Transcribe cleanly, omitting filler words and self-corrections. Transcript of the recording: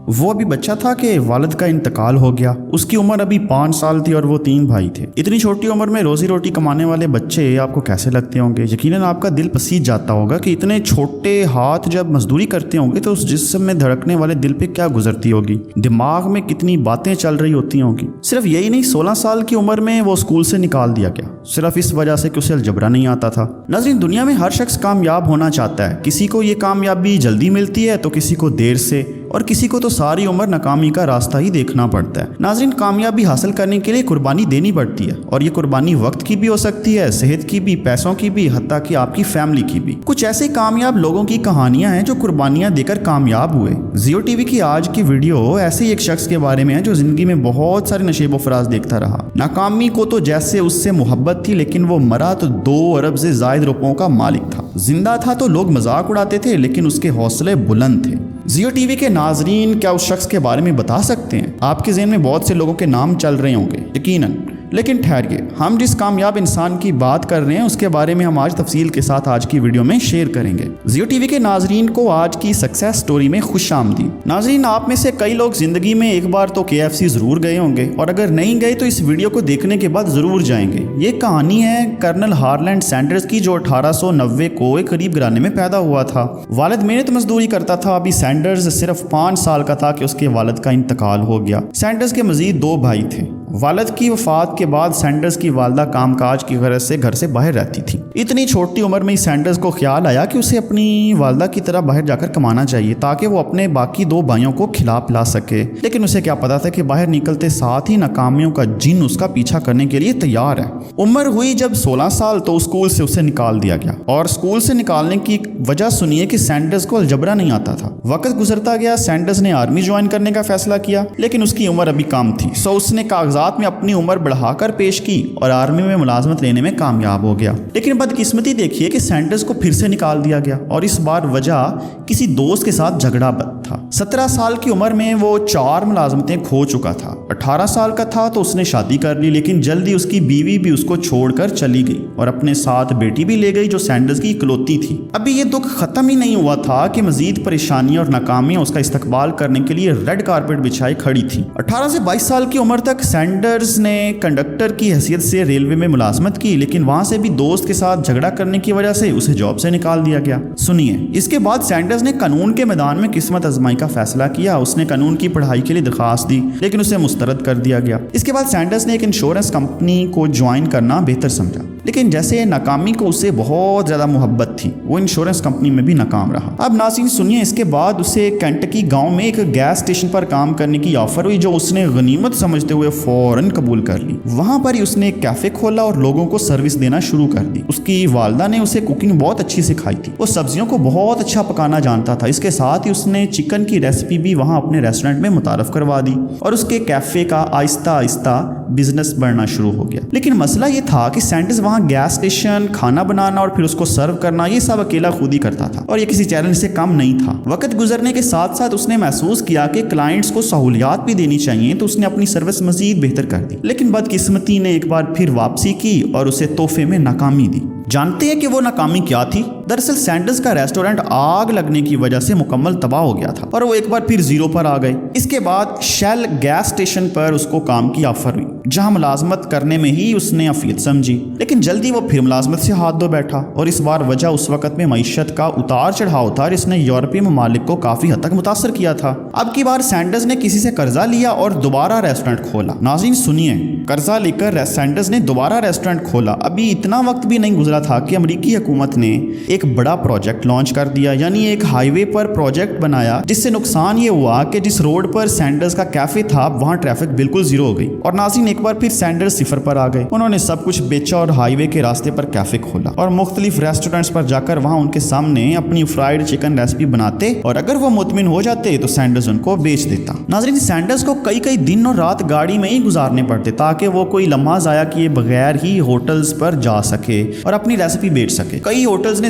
وہ ابھی بچہ تھا کہ والد کا انتقال ہو گیا. اس کی عمر ابھی 5 سال تھی اور وہ 3 بھائی تھے. اتنی چھوٹی عمر میں روزی روٹی کمانے والے بچے آپ کو کیسے لگتے ہوں گے؟ یقیناً آپ کا دل پسیج جاتا ہوگا کہ اتنے چھوٹے ہاتھ جب مزدوری کرتے ہوں گے تو اس جسم میں دھڑکنے والے دل پہ کیا گزرتی ہوگی، دماغ میں کتنی باتیں چل رہی ہوتی ہوں گی. صرف یہی نہیں، 16 سال کی عمر میں وہ اسکول سے نکال دیا گیا صرف اس وجہ سے کہ اسے الجبرا نہیں آتا تھا. ناظرین، دنیا میں ہر شخص کامیاب ہونا چاہتا ہے. کسی کو یہ کامیابی جلدی ملتی ہے تو کسی کو دیر سے، اور کسی کو تو ساری عمر ناکامی کا راستہ ہی دیکھنا پڑتا ہے. ناظرین، کامیابی حاصل کرنے کے لیے قربانی دینی پڑتی ہے، اور یہ قربانی وقت کی بھی ہو سکتی ہے، صحت کی بھی، پیسوں کی بھی، حتیٰ کہ آپ کی فیملی کی بھی. کچھ ایسے کامیاب لوگوں کی کہانیاں ہیں جو قربانیاں دے کر کامیاب ہوئے. زیو ٹی وی کی آج کی ویڈیو ایسے ہی ایک شخص کے بارے میں ہے جو زندگی میں بہت سارے نشیب و فراز دیکھتا رہا. ناکامی کو تو جیسے اس سے محبت تھی، لیکن وہ مرا تو 2 ارب سے زائد روپوں کا مالک تھا. زندہ تھا تو لوگ مذاق اڑاتے تھے، لیکن اس کے حوصلے بلند تھے. زیو ٹی وی کے ناظرین کیا اس شخص کے بارے میں بتا سکتے ہیں؟ آپ کے ذہن میں بہت سے لوگوں کے نام چل رہے ہوں گے یقیناً، لیکن ٹھہریے، ہم جس کامیاب انسان کی بات کر رہے ہیں اس کے بارے میں ہم آج تفصیل کے ساتھ آج کی ویڈیو میں شیئر کریں گے. زیو ٹی وی کے ناظرین کو آج کی سکسیس سٹوری میں خوش آمدید. ناظرین، آپ میں سے کئی لوگ زندگی میں ایک بار تو KFC ضرور گئے ہوں گے، اور اگر نہیں گئے تو اس ویڈیو کو دیکھنے کے بعد ضرور جائیں گے. یہ کہانی ہے کرنل ہارلینڈ سینڈرز کی، جو 1890 کو ایک غریب گھرانے میں پیدا ہوا تھا. والد محنت مزدوری کرتا تھا. ابھی سینڈرز صرف 5 سال کا تھا کہ اس کے والد کا انتقال ہو گیا. سینڈرز کے مزید 2 بھائی تھے. والد کی وفات کے بعد سینڈرز کی والدہ کام کاج کی غرض سے گھر سے باہر رہتی تھی. اتنی چھوٹی عمر میں سینڈرز کو خیال آیا کہ اسے اپنی والدہ کی طرح باہر جا کر کمانا چاہیے تاکہ وہ اپنے باقی 2 بھائیوں کو کھلا پلا سکے. لیکن اسے کیا پتا تھا کہ باہر نکلتے ساتھ ہی ناکامیوں کا جن اس کا پیچھا کرنے کے لیے تیار ہے. عمر ہوئی جب 16 سال تو اسکول سے اسے نکال دیا گیا، اور اسکول سے نکالنے کی وجہ سنیے کہ سینڈرز کو الجبرا نہیں آتا تھا. وقت گزرتا گیا، سینڈرز نے آرمی جوائن کرنے کا فیصلہ کیا، لیکن اس کی عمر ابھی کم تھی. سو اس نے کاغذات میں اپنی عمر بڑھا کر پیش کی اور آرمی میں ملازمت لینے میں کامیاب ہو گیا. لیکن بدقسمتی دیکھیے کہ سینڈرز کو پھر سے نکال دیا گیا، اور اس بار وجہ کسی دوست کے ساتھ جھگڑا بد تھا. 17 سال کی عمر میں وہ 4 ملازمتیں کھو چکا تھا. 18 سال کا تھا تو اس نے شادی کر لی، لیکن جلدی اس کی بیوی بھی اس کو چھوڑ کر چلی گئی اور اپنے ساتھ بیٹی بھی لے گئی جو سینڈرز کی اکلوتی تھی. ابھی یہ دکھ ختم ہی نہیں ہوا تھا کہ مزید پریشانیاں اور ناکامیاں اس کا استقبال کرنے کے لیے ریڈ کارپیٹ بچھائے کھڑی تھی. 18 سے 22 سال کی عمر تک سینڈرز نے کنڈکٹر کی حیثیت سے ریلوے میں ملازمت کی، لیکن وہاں سے بھی دوست کے ساتھ جھگڑا کرنے کی وجہ سے اسے جاب سے نکال دیا گیا. سنیے، اس کے بعد سینڈرز نے قانون کے میدان میں قسمت آزمائی کا فیصلہ کیا. اس نے قانون کی پڑھائی کے لیے درخواست دی، لیکن اسے مسترد کر دیا گیا. اس کے بعد سینڈرز نے ایک انشورنس کمپنی کو جوائن کرنا بہتر سمجھا، لیکن جیسے ناکامی کو اسے بہت زیادہ محبت تھی، وہ انشورنس کمپنی میں بھی ناکام رہا. اب ناظرین سنیے، اس کے بعد اسے کینٹکی گاؤں میں ایک گیس اسٹیشن پر کام کرنے کی آفر ہوئی، جو اس نے غنیمت سمجھتے ہوئے فوراً قبول کر لی. وہاں پر ہی اس نے ایک کیفے کھولا اور لوگوں کو سروس دینا شروع کر دی. اس کی والدہ نے اسے کوکنگ بہت اچھی سکھائی تھی. وہ سبزیوں کو بہت اچھا پکانا جانتا تھا. اس کے ساتھ ہی اس نے چکن کی ریسیپی بھی وہاں اپنے ریسٹورنٹ میں متعارف کروا دی، اور اس کے کیفے کا آہستہ آہستہ بزنس بڑھنا شروع ہو گیا. لیکن مسئلہ یہ تھا کہ سینڈرز وہاں گیس اسٹیشن، کھانا بنانا اور پھر اس کو سرو کرنا، یہ سب اکیلا خود ہی کرتا تھا، اور یہ کسی چیلنج سے کم نہیں تھا. وقت گزرنے کے ساتھ ساتھ اس نے محسوس کیا کہ کلائنٹس کو سہولیات بھی دینی چاہیے، تو اس نے اپنی سروس مزید بہتر کر دی. لیکن بدقسمتی نے ایک بار پھر واپسی کی اور اسے تحفے میں ناکامی دی. جانتے ہیں کہ وہ ناکامی کیا تھی؟ دراصل سینڈرز کا ریسٹورنٹ آگ لگنے کی وجہ سے مکمل تباہ ہو گیا تھا، اور وہ ایک بار پھر زیرو پر آ گئے. اس کے بعد شیل گیس اسٹیشن پر اس کو کام کی آفر ہوئی، جہاں ملازمت کرنے میں ہی اس نے افیت سمجھی. لیکن جلدی وہ پھر ملازمت سے ہاتھ دھو بیٹھا، اور اس بار وجہ اس وقت میں معیشت کا اتار چڑھاؤ تھا، جس نے یورپی ممالک کو کافی حد تک متاثر کیا تھا. اب کی بار سینڈرز نے کسی سے قرضہ لیا اور دوبارہ ریسٹورنٹ کھولا. ناظرین سنیے، قرضہ لے کر سینڈرز نے دوبارہ ریسٹورنٹ کھولا. ابھی اتنا وقت بھی نہیں گزرا تھا کہ امریکی حکومت نے ایک بڑا پروجیکٹ لانچ کر دیا، یعنی ایک ہائی وے پر پروجیکٹ بنایا، جس سے نقصان یہ ہوا کہ جس روڈ پر سینڈرز کا کیفے تھا وہاں ٹریفک بالکل زیرو ہو گئی. اور ناظرین ایک بار پھر سینڈرز صفر پر آ گئے. انہوں نے سب کچھ بیچا اور ہائی وے کے راستے پر کیفے کھولا، اور مختلف ریسٹورنٹس پر جا کر وہاں ان کے سامنے اپنی فرائیڈ چکن ریسیپی بناتے، اور اگر وہ مطمئن ہو جاتے تو سینڈرز ان کو بیچ دیتا. ناظرین سینڈرز کو کئی دن اور رات گاڑی میں ہی گزارنے پڑتے تاکہ وہ کوئی لمحہ ضائع کیے بغیر ہی ہوٹلز پر جا سکے اور اپنی ریسیپی بیچ سکے. کئی ہوٹلز نے